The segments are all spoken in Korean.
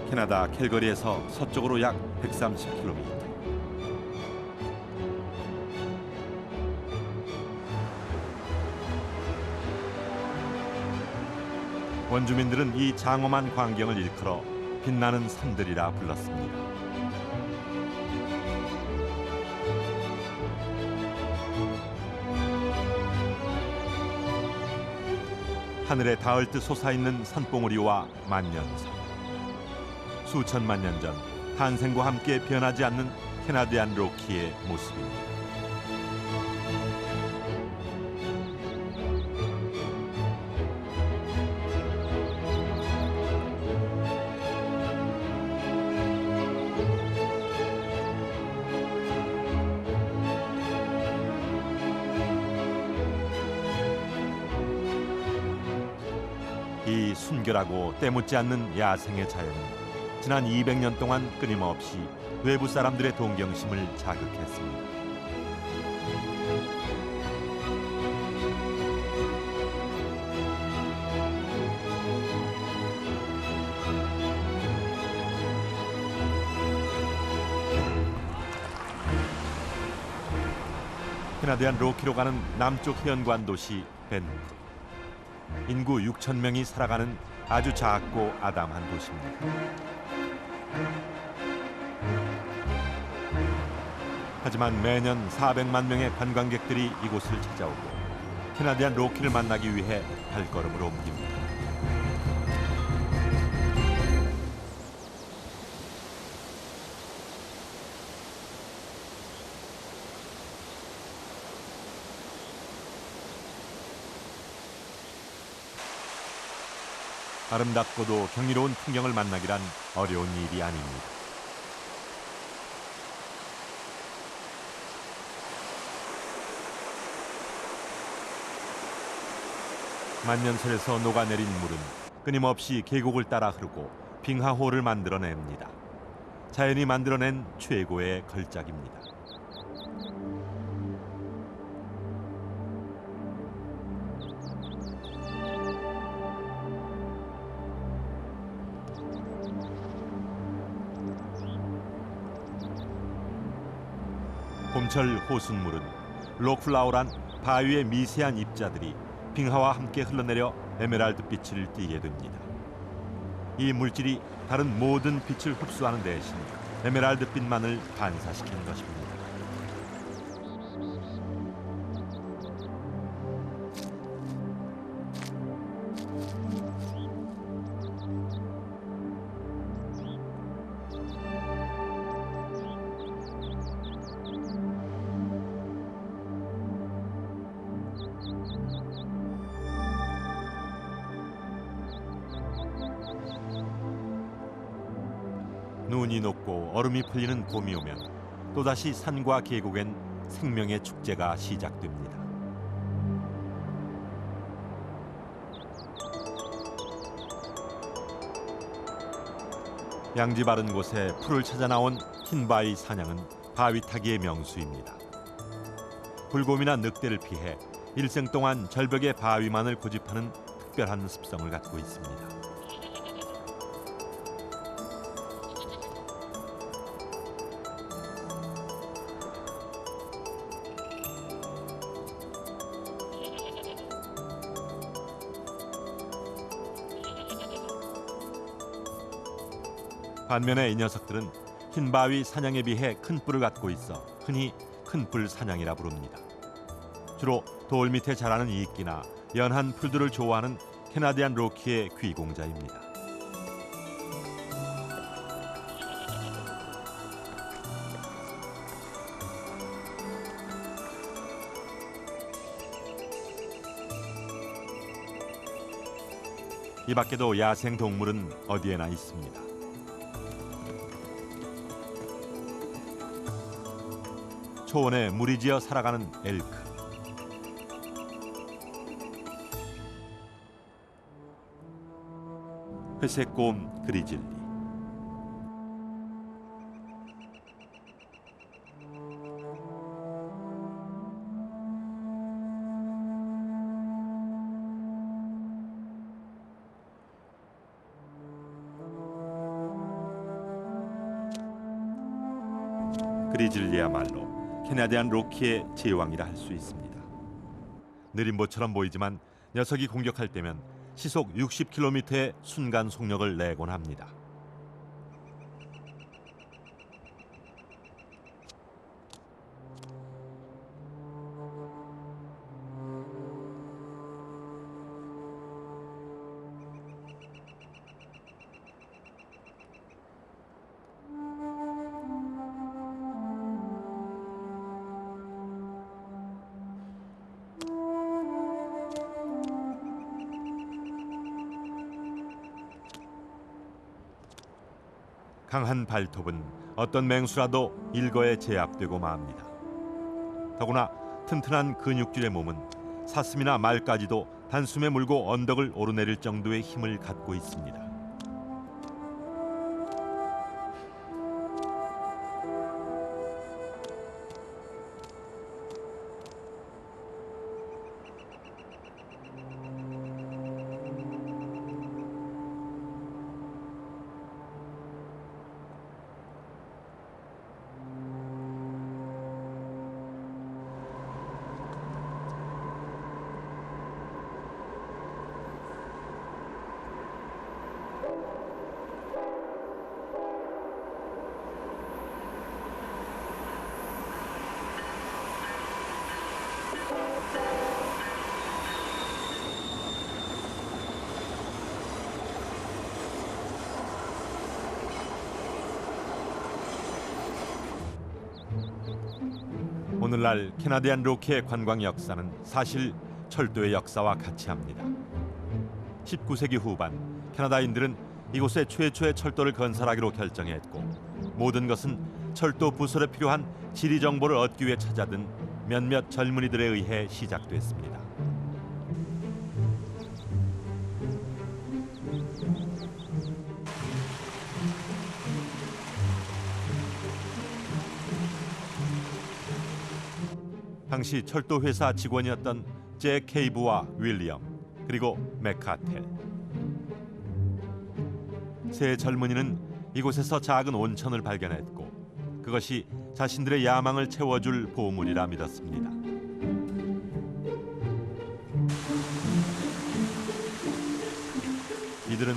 캐나다 캘거리에서 서쪽으로 약 130km. 원주민들은 이 장엄한 광경을 일컬어 빛나는 산들이라 불렀습니다. 하늘에 닿을 듯 솟아있는 산봉우리와 만년산. 수천만 년 전 탄생과 함께 변하지 않는 캐나디안 로키의 모습입니다. 이 순결하고 때묻지 않는 야생의 자연은 지난 200년 동안 끊임없이 외부 사람들의 동경심을 자극했습니다. 캐나디안 로키로 가는 남쪽 해안관 도시 밴쿠버. 인구 6천 명이 살아가는 아주 작고 아담한 도시입니다. 하지만 매년 400만 명의 관광객들이 이곳을 찾아오고 캐나디안 로키를 만나기 위해 발걸음을 옮깁니다. 아름답고도 경이로운 풍경을 만나기란 어려운 일이 아닙니다. 만년설에서 녹아내린 물은 끊임없이 계곡을 따라 흐르고 빙하호를 만들어냅니다. 자연이 만들어낸 최고의 걸작입니다. 봄철 호숫물은 록플라워란 바위의 미세한 입자들이 빙하와 함께 흘러내려 에메랄드 빛을 띠게 됩니다. 이 물질이 다른 모든 빛을 흡수하는 대신 에메랄드 빛만을 반사시키는 것입니다. 눈이 녹고 얼음이 풀리는 봄이 오면 또다시 산과 계곡엔 생명의 축제가 시작됩니다. 양지 바른 곳에 풀을 찾아 나온 흰바위 사냥은 바위 타기의 명수입니다. 불곰이나 늑대를 피해 일생 동안 절벽의 바위만을 고집하는 특별한 습성을 갖고 있습니다. 반면에 이 녀석들은 흰바위 사냥에 비해 큰 뿔을 갖고 있어 흔히 큰뿔 사냥이라 부릅니다. 주로 돌 밑에 자라는 이끼나 연한 풀들을 좋아하는 캐나디안 로키의 귀공자입니다. 이 밖에도 야생 동물은 어디에나 있습니다. 초원에 무리지어 살아가는 엘크. 회색곰 그리즐리. 그리즐리야말로 캐나디안 로키의 제왕이라 할 수 있습니다. 느린 보처럼 보이지만 녀석이 공격할 때면 시속 60km의 순간 속력을 내곤 합니다. 강한 발톱은 어떤 맹수라도 일거에 제압되고 맙니다. 더구나 튼튼한 근육질의 몸은 사슴이나 말까지도 단숨에 물고 언덕을 오르내릴 정도의 힘을 갖고 있습니다. 오늘날 캐나디안 로키의 관광 역사는 사실 철도의 역사와 같이 합니다. 19세기 후반 캐나다인들은 이곳에 최초의 철도를 건설하기로 결정했고 모든 것은 철도 부설에 필요한 지리 정보를 얻기 위해 찾아든 몇몇 젊은이들에 의해 시작됐습니다. 당시 철도 회사 직원이었던 잭 케이브와 윌리엄 그리고 맥카텔. 세 젊은이는 이곳에서 작은 온천을 발견했고 그것이 자신들의 야망을 채워줄 보물이라 믿었습니다. 이들은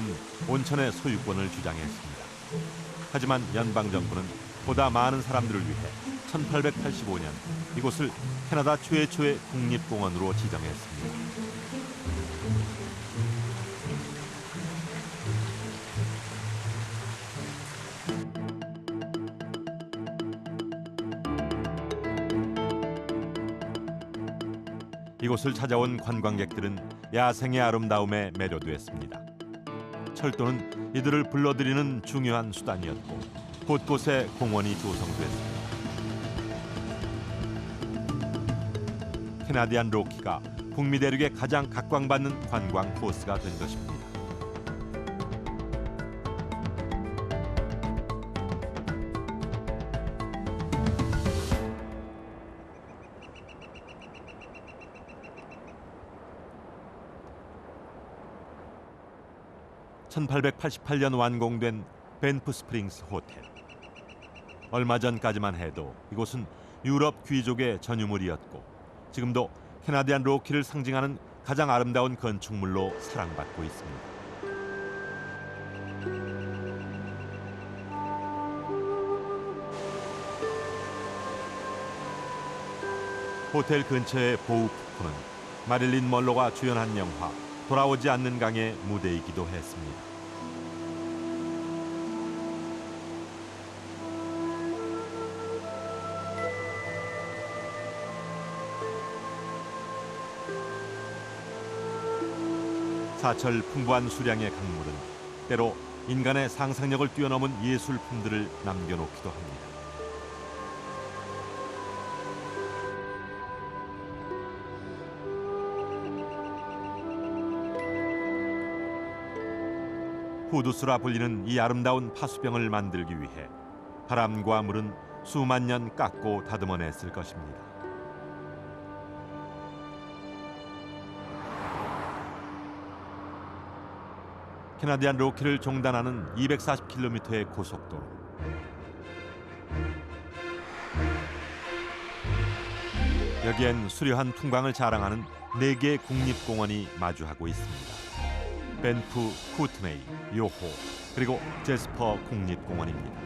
온천의 소유권을 주장했습니다. 하지만 연방정부는 보다 많은 사람들을 위해 1885년 이곳을 캐나다 최초의 국립공원으로 지정했습니다. 이곳을 찾아온 관광객들은 야생의 아름다움에 매료됐습니다. 철도는 이들을 불러들이는 중요한 수단이었고 곳곳에 공원이 조성됐습니다. 캐나디안 로키가 북미 대륙의 가장 각광받는 관광 코스가 된 것입니다. (1888년) 완공된 밴프 스프링스 호텔. 얼마 전까지만 해도 이곳은 유럽 귀족의 전유물이었고 지금도 캐나디안 로키를 상징하는 가장 아름다운 건축물로 사랑받고 있습니다. 호텔 근처의 보우푸크는 마릴린 먼로가 주연한 영화 돌아오지 않는 강의 무대이기도 했습니다. 사철 풍부한 수량의 강물은 때로 인간의 상상력을 뛰어넘은 예술품들을 남겨놓기도 합니다. 후두스라 불리는 이 아름다운 파수병을 만들기 위해 바람과 물은 수만 년 깎고 다듬어냈을 것입니다. 캐나디안 로키를 종단하는 240km의 고속도로. 여기엔 수려한 풍광을 자랑하는 4개의 국립공원이 마주하고 있습니다. 밴프, 쿠트네이, 요호, 그리고 제스퍼 국립공원입니다.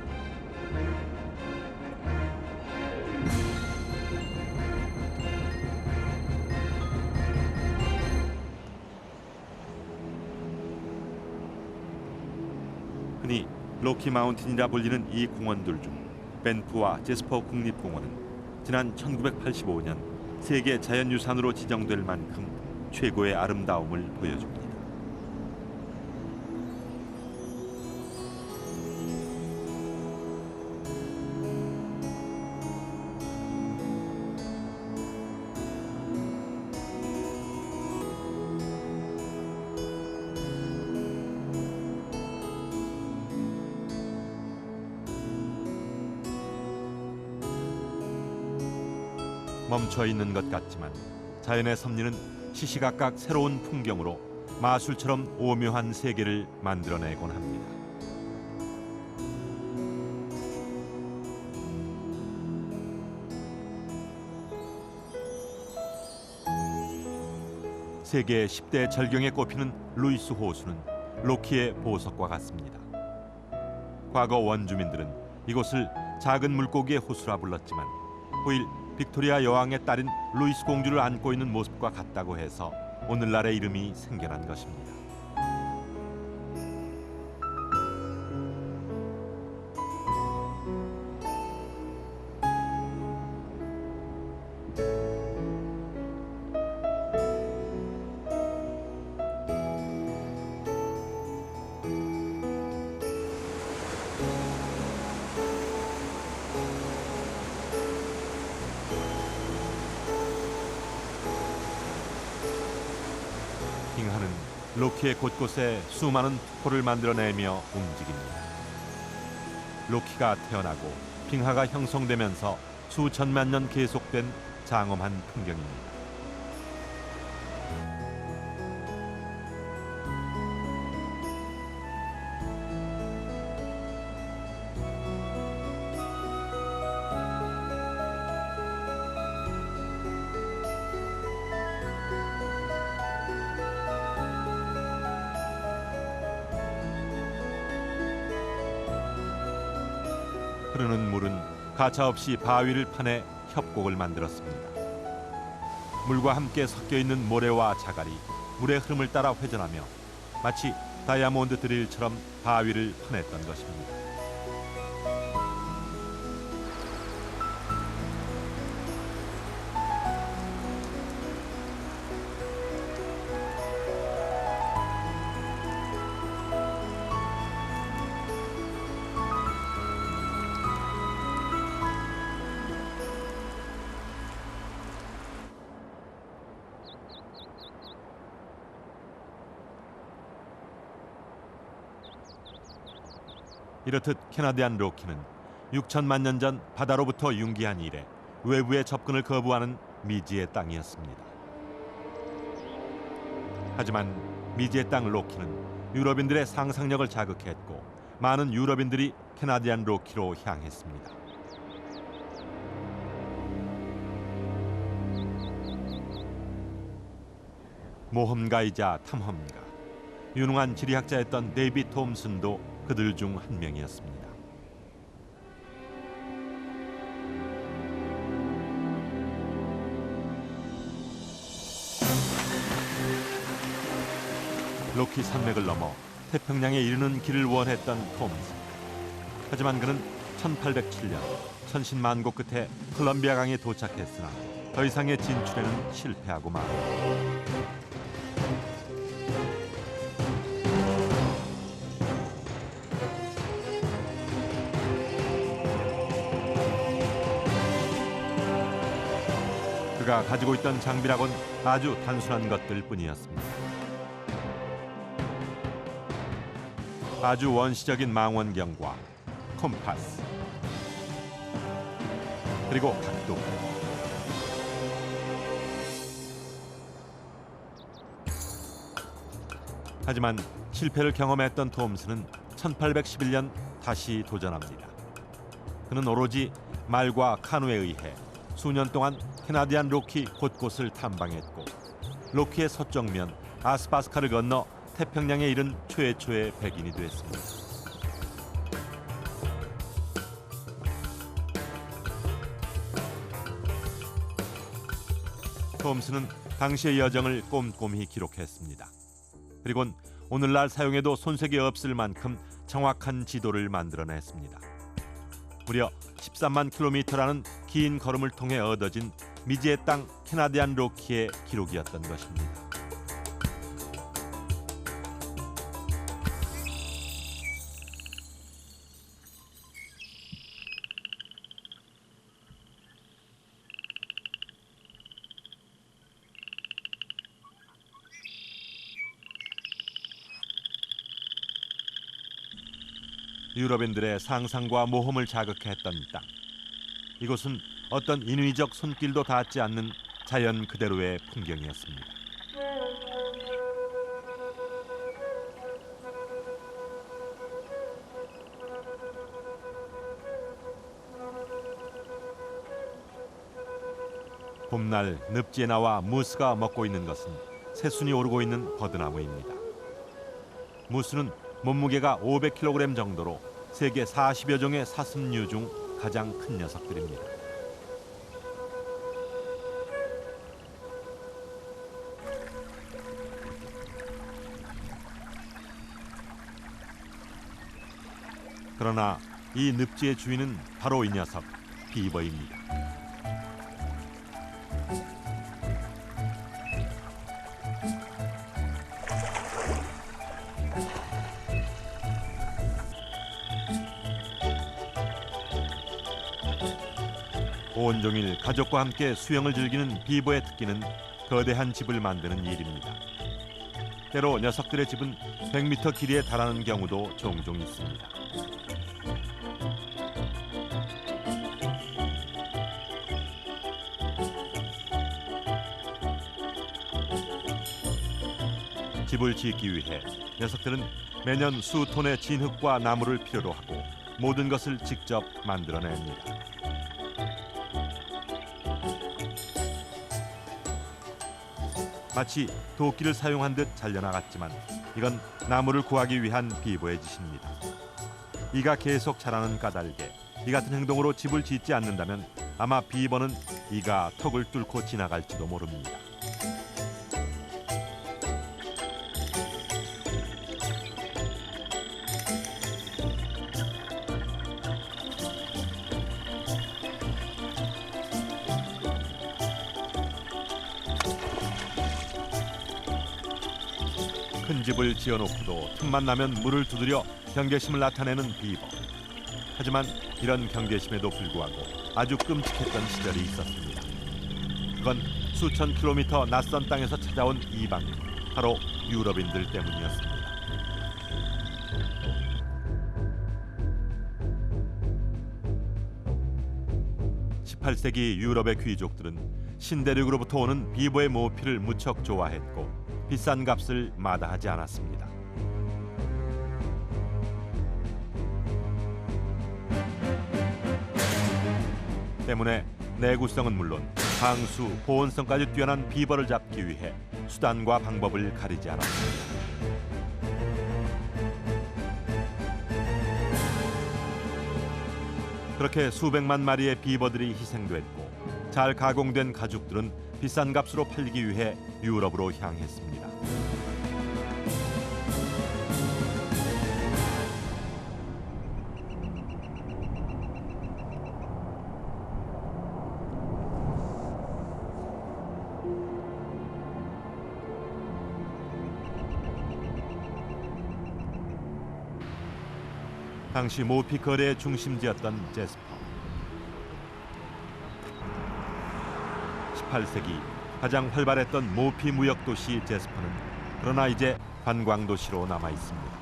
흔히 로키 마운틴이라 불리는 이 공원들 중 밴프와 제스퍼 국립공원은 지난 1985년 세계 자연유산으로 지정될 만큼 최고의 아름다움을 보여줍니다. 멈춰 있는 것 같지만 자연의 섭리는 시시각각 새로운 풍경으로 마술처럼 오묘한 세계를 만들어내곤 합니다. 세계 10대 절경에 꼽히는 루이스 호수는 로키의 보석과 같습니다. 과거 원주민들은 이곳을 작은 물고기의 호수라 불렀지만 후일 빅토리아 여왕의 딸인 루이스 공주를 안고 있는 모습과 같다고 해서 오늘날의 이름이 생겨난 것입니다. 빙하는 로키의 곳곳에 수많은 폭포를 만들어내며 움직입니다. 로키가 태어나고 빙하가 형성되면서 수천만 년 계속된 장엄한 풍경입니다. 흐르는 물은 가차없이 바위를 파내 협곡을 만들었습니다. 물과 함께 섞여 있는 모래와 자갈이 물의 흐름을 따라 회전하며 마치 다이아몬드 드릴처럼 바위를 파냈던 것입니다. 이렇듯 캐나디안 로키는 6천만 년 전 바다로부터 융기한 이래 외부의 접근을 거부하는 미지의 땅이었습니다. 하지만 미지의 땅 로키는 유럽인들의 상상력을 자극했고 많은 유럽인들이 캐나디안 로키로 향했습니다. 모험가이자 탐험가, 유능한 지리학자였던 데이비드 톰슨도 그들 중 한 명이었습니다. 로키 산맥을 넘어 태평양에 이르는 길을 원했던 톰슨. 하지만 그는 1807년 천신만고 끝에 콜럼비아 강에 도착했으나 더 이상의 진출에는 실패하고 말았다. 그가 가지고 있던 장비라곤 아주 단순한 것들 뿐이었습니다. 아주 원시적인 망원경과 콤파스, 그리고 각도. 하지만 실패를 경험했던 톰슨은 1811년 다시 도전합니다. 그는 오로지 말과 카누에 의해 수년 동안 캐나디안 로키 곳곳을 탐방했고 로키의 서쪽면 아스파스카를 건너 태평양에 이른 최초의 백인이 됐습니다. 톰스는 당시의 여정을 꼼꼼히 기록했습니다. 그리고는 오늘날 사용해도 손색이 없을 만큼 정확한 지도를 만들어냈습니다. 무려 13만 킬로미터라는 긴 걸음을 통해 얻어진 미지의 땅 캐나디안 로키의 기록이었던 것입니다. 유럽인들의 상상과 모험을 자극했던 땅. 이곳은 어떤 인위적 손길도 닿지 않는 자연 그대로의 풍경이었습니다. 봄날 늪지에 나와 무스가 먹고 있는 것은 새순이 오르고 있는 버드나무입니다. 무스는 몸무게가 500kg 정도로 세계 40여 종의 사슴류 중 가장 큰 녀석들입니다. 그러나 이 늪지의 주인은 바로 이 녀석, 비버입니다. 온종일 가족과 함께 수영을 즐기는 비버의 특기는 거대한 집을 만드는 일입니다. 때로 녀석들의 집은 100m 길이에 달하는 경우도 종종 있습니다. 집을 짓기 위해 녀석들은 매년 수톤의 진흙과 나무를 필요로 하고 모든 것을 직접 만들어냅니다. 마치 도끼를 사용한 듯 잘려나갔지만 이건 나무를 구하기 위한 비버의 짓입니다. 이가 계속 자라는 까닭에 이 같은 행동으로 집을 짓지 않는다면 아마 비버는 이가 턱을 뚫고 지나갈지도 모릅니다. 큰 집을 지어놓고도 틈만 나면 물을 두드려 경계심을 나타내는 비버. 하지만 이런 경계심에도 불구하고 아주 끔찍했던 시절이 있었습니다. 그건 수천 킬로미터 낯선 땅에서 찾아온 이방인, 바로 유럽인들 때문이었습니다. (18세기) 유럽의 귀족들은 신대륙으로부터 오는 비버의 모피를 무척 좋아했고 비싼 값을 마다하지 않았습니다. 때문에 내구성은 물론 방수, 보온성까지 뛰어난 비버를 잡기 위해 수단과 방법을 가리지 않았습니다. 그렇게 수백만 마리의 비버들이 희생됐고 잘 가공된 가죽들은 비싼 값으로 팔리기 위해 유럽으로 향했습니다. 당시 모피 거래의 중심지였던 제스퍼. 18세기 가장 활발했던 모피 무역 도시 제스퍼는 그러나 이제 관광 도시로 남아 있습니다.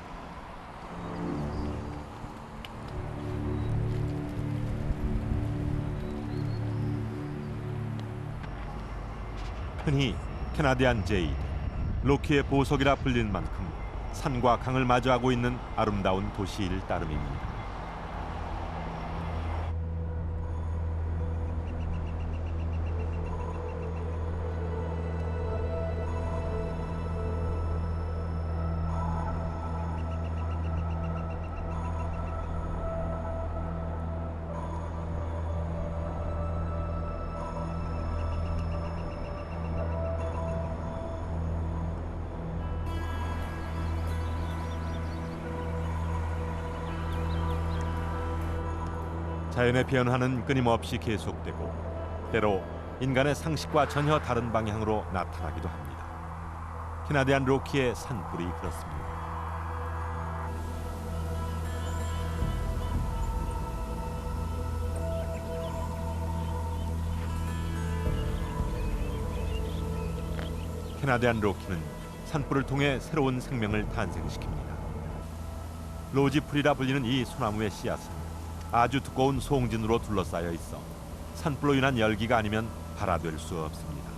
흔히 캐나디안 제이드, 로키의 보석이라 불린 만큼 산과 강을 마주하고 있는 아름다운 도시일 따름입니다. 자연의 변화는 끊임없이 계속되고 때로 인간의 상식과 전혀 다른 방향으로 나타나기도 합니다. 캐나디안 로키의 산불이 그렇습니다. 캐나디안 로키는 산불을 통해 새로운 생명을 탄생시킵니다. 로지풀이라 불리는 이 소나무의 씨앗은 아주 두꺼운 송진으로 둘러싸여 있어 산불로 인한 열기가 아니면 발화될 수 없습니다.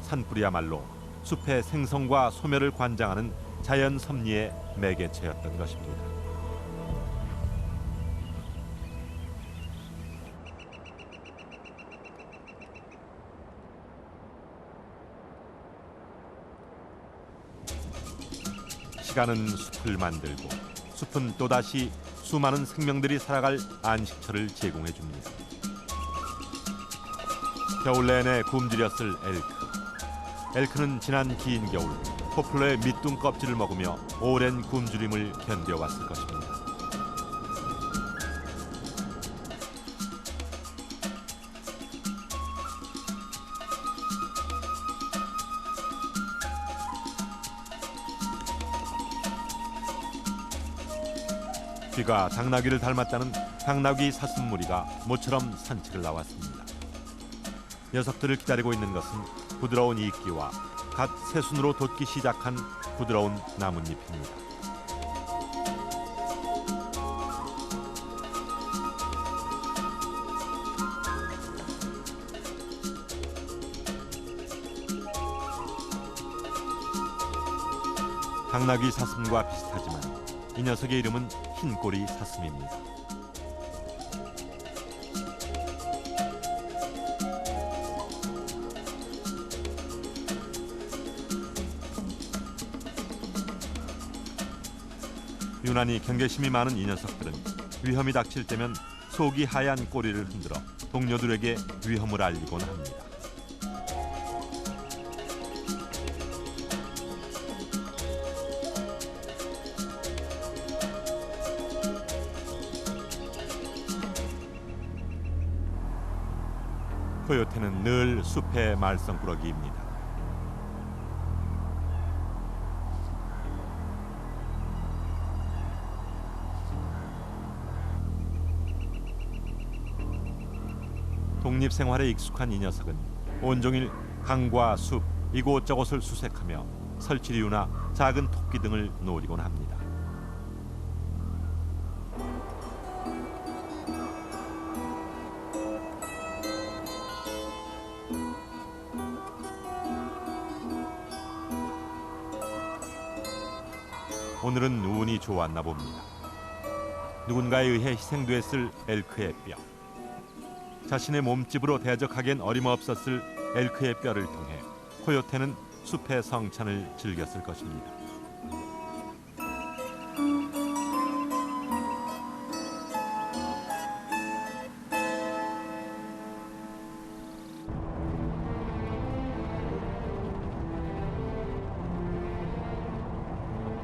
산불이야말로 숲의 생성과 소멸을 관장하는 자연 섭리의 매개체였던 것입니다. 시간은 숲을 만들고 숲은 또다시 수많은 생명들이 살아갈 안식처를 제공해 줍니다. 겨울 내내 굶주렸을 엘크는 지난 긴 겨울 포플러의 밑둥 껍질을 먹으며 오랜 굶주림을 견뎌왔을 것입니다. 귀가 당나귀를 닮았다는 당나귀 사슴무리가 모처럼 산책을 나왔습니다. 녀석들을 기다리고 있는 것은 부드러운 이끼와 갓 새순으로 돋기 시작한 부드러운 나뭇잎입니다. 당나귀 사슴과 비슷하지만 이 녀석의 이름은 흰꼬리 사슴입니다. 유난히 경계심이 많은 이 녀석들은 위험이 닥칠 때면 속이 하얀 꼬리를 흔들어 동료들에게 위험을 알리곤 합니다. 코요테는 늘 숲의 말썽꾸러기입니다. 독립생활에 익숙한 이 녀석은 온종일 강과 숲 이곳저곳을 수색하며 설치류나 작은 토끼 등을 노리곤 합니다. 오늘은 운이 좋았나 봅니다. 누군가에 의해 희생됐을 엘크의 뼈. 자신의 몸집으로 대적하기엔 어림없었을 엘크의 뼈를 통해 코요테는 숲의 성찬을 즐겼을 것입니다.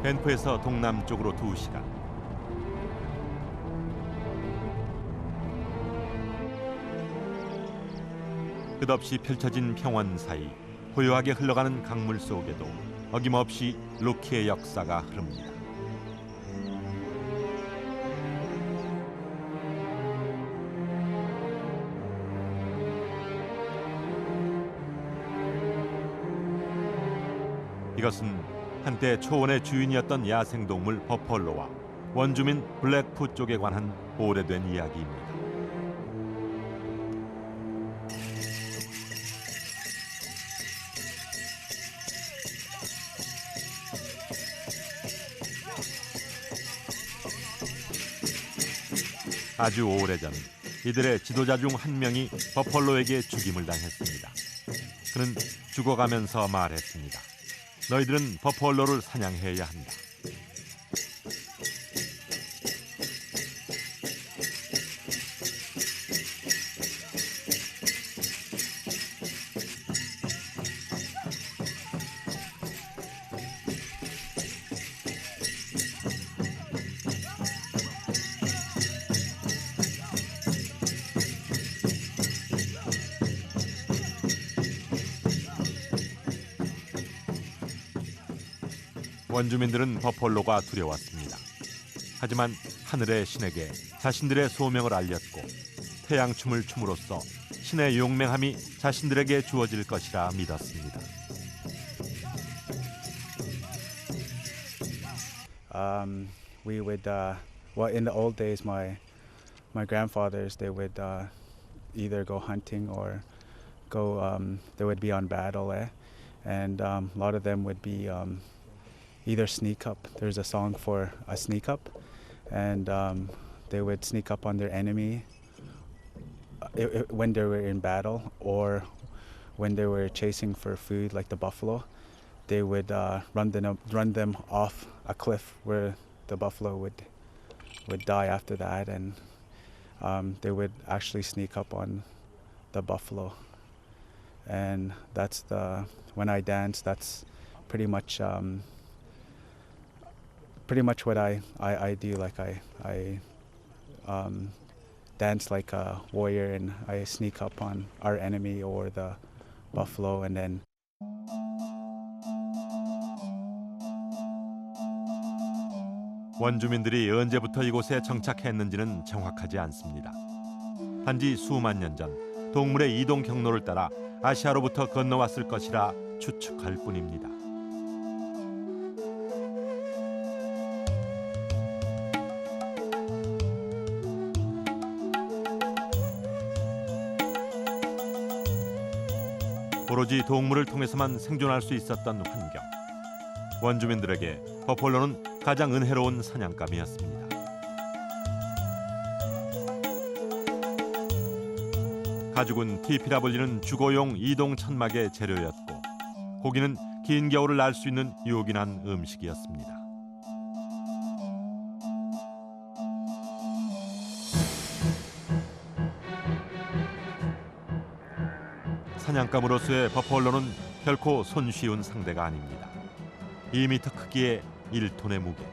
밴프에서 동남쪽으로 2시간. 끝없이 펼쳐진 평원 사이 고요하게 흘러가는 강물 속에도 어김없이 로키의 역사가 흐릅니다. 이것은 한때 초원의 주인이었던 야생동물 버펄로와 원주민 블랙푸 쪽에 관한 오래된 이야기입니다. 아주 오래전 이들의 지도자 중 한 명이 버펄로에게 죽임을 당했습니다. 그는 죽어가면서 말했습니다. 너희들은 버펄로를 사냥해야 한다. 원주민들은 버펄로가 두려웠습니다. 하지만 하늘의 신에게 자신들의 소명을 알렸고 태양춤을 춤으로써 신의 용맹함이 자신들에게 주어질 것이라 믿었습니다. We would, well, in the old days, my grandfathers, they would either go hunting or go. They would be on battle, and a lot of them would be either sneak up. There's a song for a sneak up, and they would sneak up on their enemy when they were in battle, or when they were chasing for food, like the buffalo. They would run them off a cliff where the buffalo would die after that, and they would actually sneak up on the buffalo. And that's when I dance, that's pretty much what I do. Like I dance like a warrior, and I sneak up on our enemy or the buffalo, and then 원주민들이 언제부터 이곳에 정착했는지는 정확하지 않습니다. 단지 수만 년 전 동물의 이동 경로를 따라 아시아로부터 건너왔을 것이라 추측할 뿐입니다. 오로지 동물을 통해서만 생존할 수 있었던 환경. 원주민들에게 버펄로는 가장 은혜로운 사냥감이었습니다. 가죽은 티피라 불리는 주거용 이동 천막의 재료였고 고기는 긴 겨울을 날 수 있는 요긴한 음식이었습니다. 사냥감으로서의 버펄로는 결코 손쉬운 상대가 아닙니다. 2m 크기의 1톤의 무게.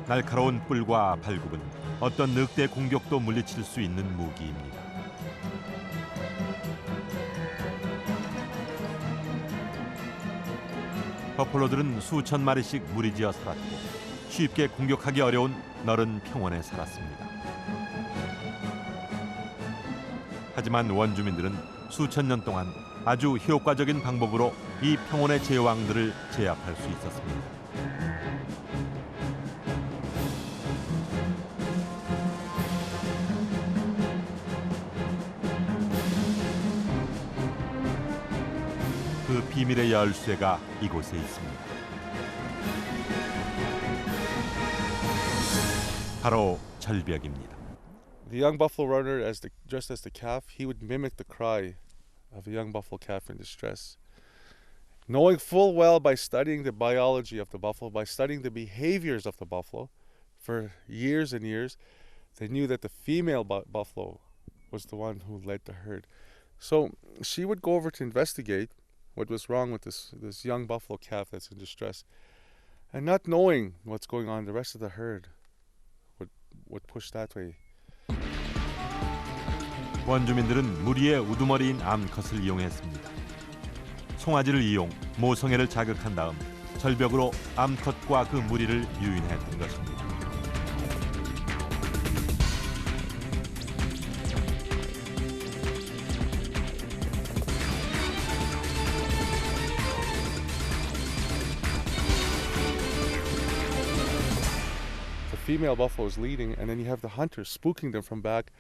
날카로운 뿔과 발굽은 어떤 늑대 공격도 물리칠 수 있는 무기입니다. 버펄로들은 수천 마리씩 무리지어 살았고 쉽게 공격하기 어려운 넓은 평원에 살았습니다. 하지만 원주민들은 수천 년 동안 아주 효과적인 방법으로 이 평원의 제왕들을 제압할 수 있었습니다. 그 비밀의 열쇠가 이곳에 있습니다. 바로 절벽입니다. The young buffalo runner, dressed as the calf, he would mimic the cry of a young buffalo calf in distress. Knowing full well by studying the biology of the buffalo, by studying the behaviors of the buffalo for years and years, they knew that the female buffalo was the one who led the herd. So she would go over to investigate what was wrong with this young buffalo calf that's in distress. And not knowing what's going on, the rest of the herd would push that way. 원주민들은 무리의 우두머리인 암컷을 이용했습니다. 송아지를 이용 모성애를 자극한 다음 절벽으로 암컷과 그 무리를 유인했던 것입니다. The female buffalo is leading, and then you have the hunter spooking them from back.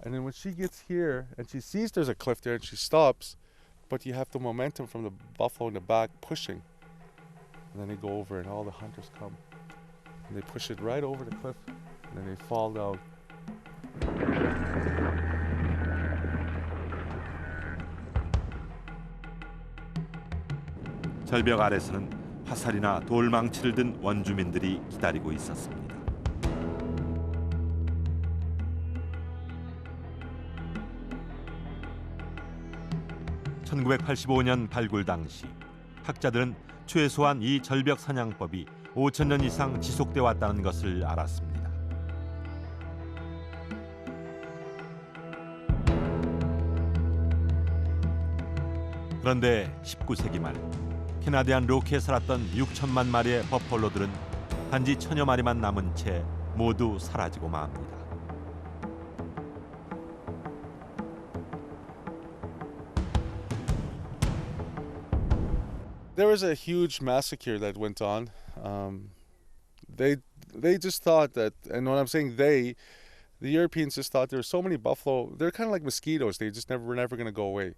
And then when she gets here and she sees there's a cliff there and she stops, but you have the momentum from the buffalo in the back pushing. And then they go over and all the hunters come. And they push it right over the cliff and then they fall down. 절벽 아래서는 화살이나 돌망치를 든 원주민들이 기다리고 있었습니다. 1985년 발굴 당시 학자들은 최소한 이 절벽 사냥법이 5,000년 이상 지속돼 왔다는 것을 알았습니다. 그런데 19세기 말 캐나디안 로키에 살았던 6천만 마리의 버펄로들은 단지 천여 마리만 남은 채 모두 사라지고 맙니다. There was a huge massacre that went on. They just thought that, and when I'm saying they, the Europeans just thought there were so many buffalo. They're kind of like mosquitoes. They just were never going to go away.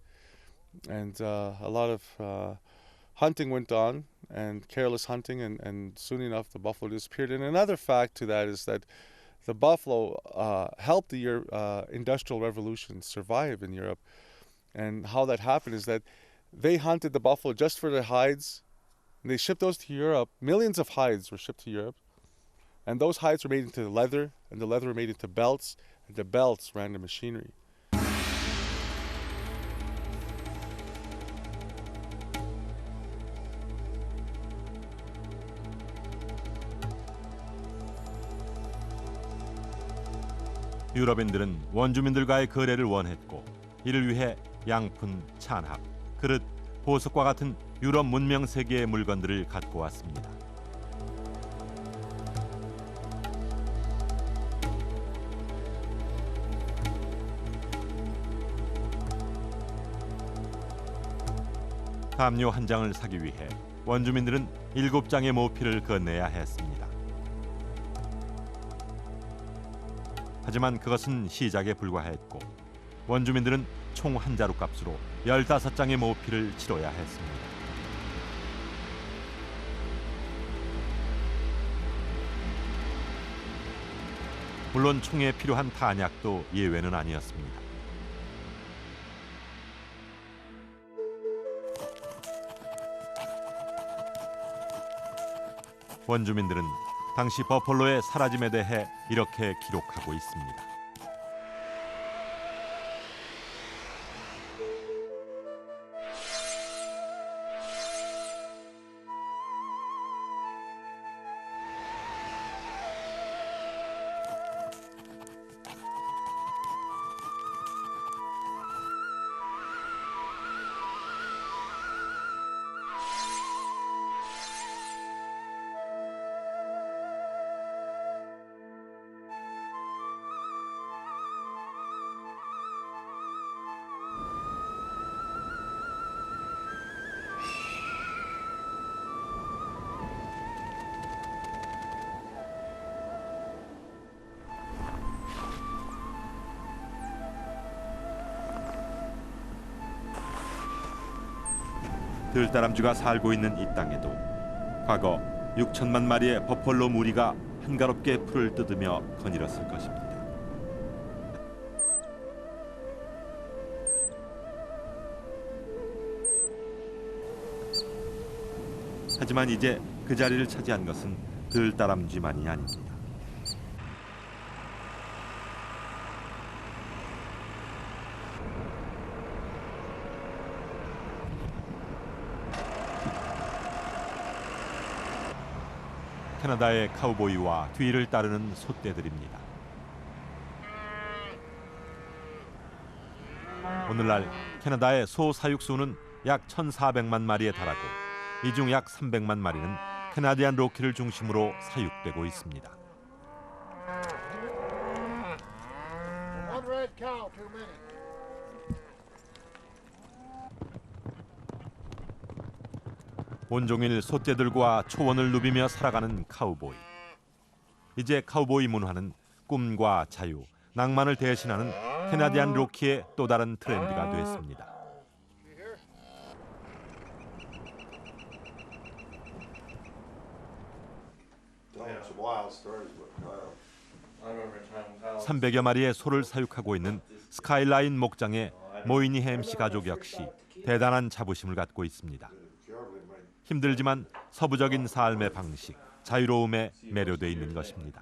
And a lot of hunting went on, and careless hunting, and soon enough the buffalo disappeared. And another fact to that is that the buffalo helped the Industrial Revolution survive in Europe. And how that happened is that they hunted the buffalo just for their hides. And they shipped those to Europe. Millions of hides were shipped to Europe. And those hides were made into leather, and the leather were made into belts, and the belts ran the machinery. 유럽인들은 원주민들과의 거래를 원했고 이를 위해 양푼, 찬합, 그릇, 보석과 같은 유럽 문명 세계의 물건들을 갖고 왔습니다. 담요 한 장을 사기 위해 원주민들은 7장의 모피를 건네야 했습니다. 하지만 그것은 시작에 불과했고 원주민들은 총 한 자루 값으로 15장의 모피를 치러야 했습니다. 물론 총에 필요한 탄약도 예외는 아니었습니다. 원주민들은 당시 버펄로의 사라짐에 대해 이렇게 기록하고 있습니다. 들다람쥐가 살고 있는 이 땅에도 과거 6천만 마리의 버펄로 무리가 한가롭게 풀을 뜯으며 거닐었을 것입니다. 하지만 이제 그 자리를 차지한 것은 들다람쥐만이 아닙니다. 캐나다의 카우보이와 뒤를 따르는 소떼들입니다. 오늘날 캐나다의 소 사육 수는 약 1,400만 마리에 달하고 이 중 약 300만 마리는 캐나디안 로키를 중심으로 사육되고 있습니다. 온종일 소떼들과 초원을 누비며 살아가는 카우보이. 이제 카우보이 문화는 꿈과 자유, 낭만을 대신하는 캐나디안 로키의 또 다른 트렌드가 됐습니다. I 300여 마리의 소를 사육하고 있는 스카이라인 목장의 모이니 햄씨 가족 역시 대단한 자부심을 갖고 있습니다. 힘들지만 서부적인 삶의 방식, 자유로움에 매료돼 있는 것입니다.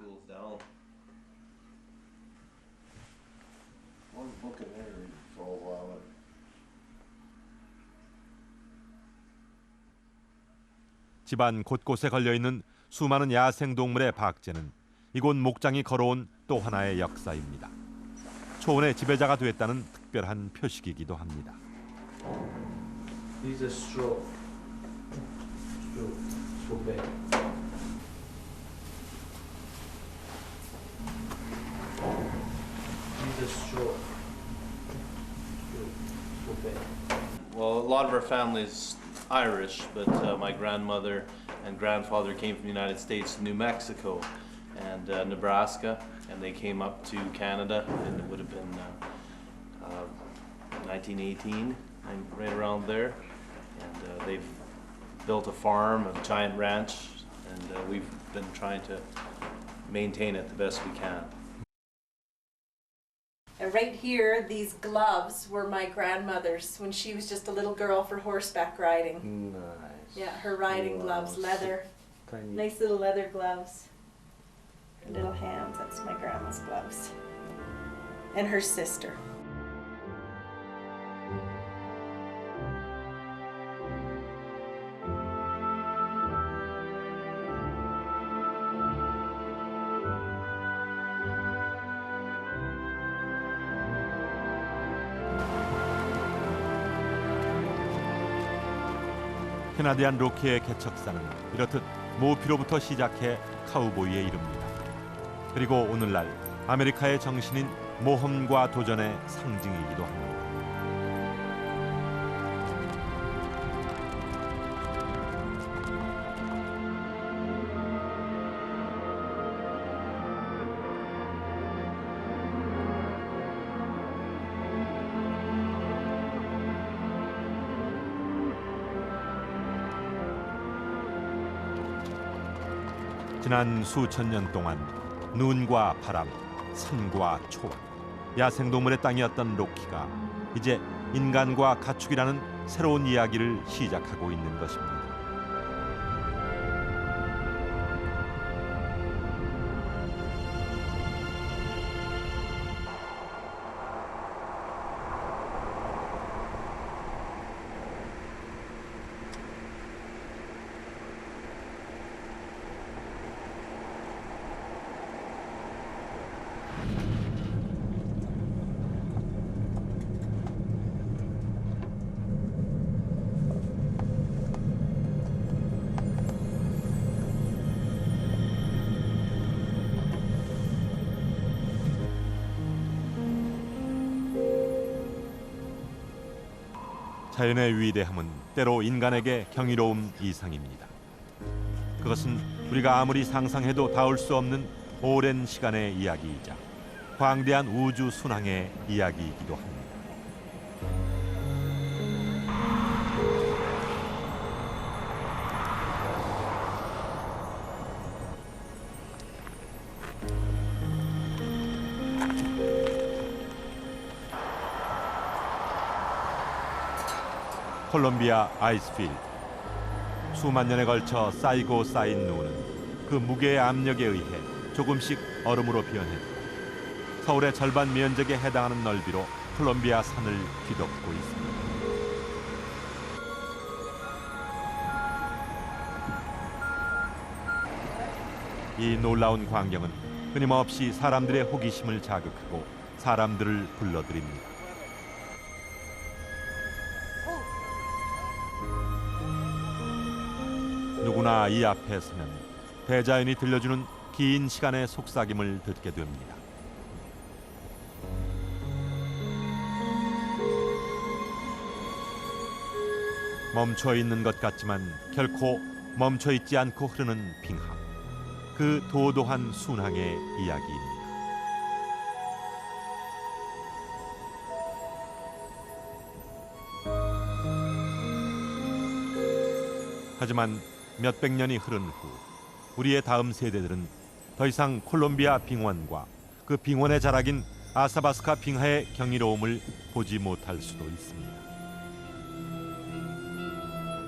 집안 곳곳에 걸려있는 수많은 야생동물의 박제는 이곳 목장이 걸어온 또 하나의 역사입니다. 초원의 지배자가 됐다는 특별한 표식이기도 합니다. He's a stroke. Stroke. He's a stroke. Well, a lot of our family is Irish, but my grandmother and grandfather came from the United States to New Mexico and Nebraska, and they came up to Canada, and it would have been 1918, and right around there. And they've built a farm, a giant ranch, and we've been trying to maintain it the best we can. And right here, these gloves were my grandmother's when she was just a little girl for horseback riding. Nice. Yeah, her riding gloves, leather. Tiny. Nice little leather gloves. Her little hands, that's my grandma's gloves. And her sister. 캐나디안 로키의 개척사는 이렇듯 모피로부터 시작해 카우보이에 이릅니다. 그리고 오늘날 아메리카의 정신인 모험과 도전의 상징이기도 합니다. 지난 수천 년 동안 눈과 바람, 산과 초원, 야생동물의 땅이었던 로키가 이제 인간과 가축이라는 새로운 이야기를 시작하고 있는 것입니다. 자연의 위대함은 때로 인간에게 경이로움 이상입니다. 그것은 우리가 아무리 상상해도 닿을 수 없는 오랜 시간의 이야기이자 광대한 우주 순항의 이야기이기도 합니다. 콜롬비아 아이스필드. 수만 년에 걸쳐 쌓이고 쌓인 눈은 그 무게의 압력에 의해 조금씩 얼음으로 변했고 서울의 절반 면적에 해당하는 넓이로 콜롬비아 산을 뒤덮고 있습니다. 이 놀라운 광경은 끊임없이 사람들의 호기심을 자극하고 사람들을 불러들입니다. 누구나 이 앞에 서면 대자연이 들려주는 긴 시간의 속삭임을 듣게 됩니다. 멈춰 있는 것 같지만 결코 멈춰 있지 않고 흐르는 빙하. 그 도도한 순항의 이야기입니다. 하지만 몇백 년이 흐른 후 우리의 다음 세대들은 더 이상 콜롬비아 빙원과 그 빙원의 자락인 아사바스카 빙하의 경이로움을 보지 못할 수도 있습니다.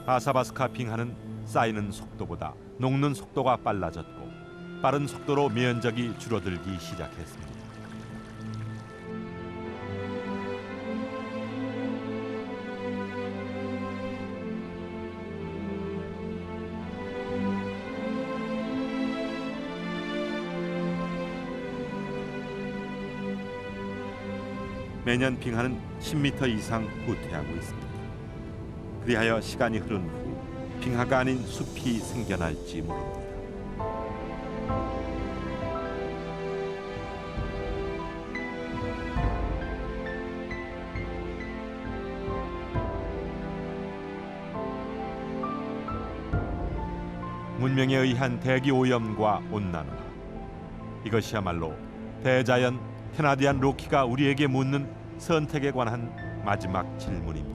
아사바스카 빙하는 쌓이는 속도보다 녹는 속도가 빨라졌고 빠른 속도로 면적이 줄어들기 시작했습니다. 매년 빙하는 10m 이상 후퇴하고 있습니다. 그리하여 시간이 흐른 후 빙하가 아닌 숲이 생겨날지 모릅니다. 문명에 의한 대기 오염과 온난화, 이것이야말로 대자연 캐나디안 로키가 우리에게 묻는 선택에 관한 마지막 질문입니다.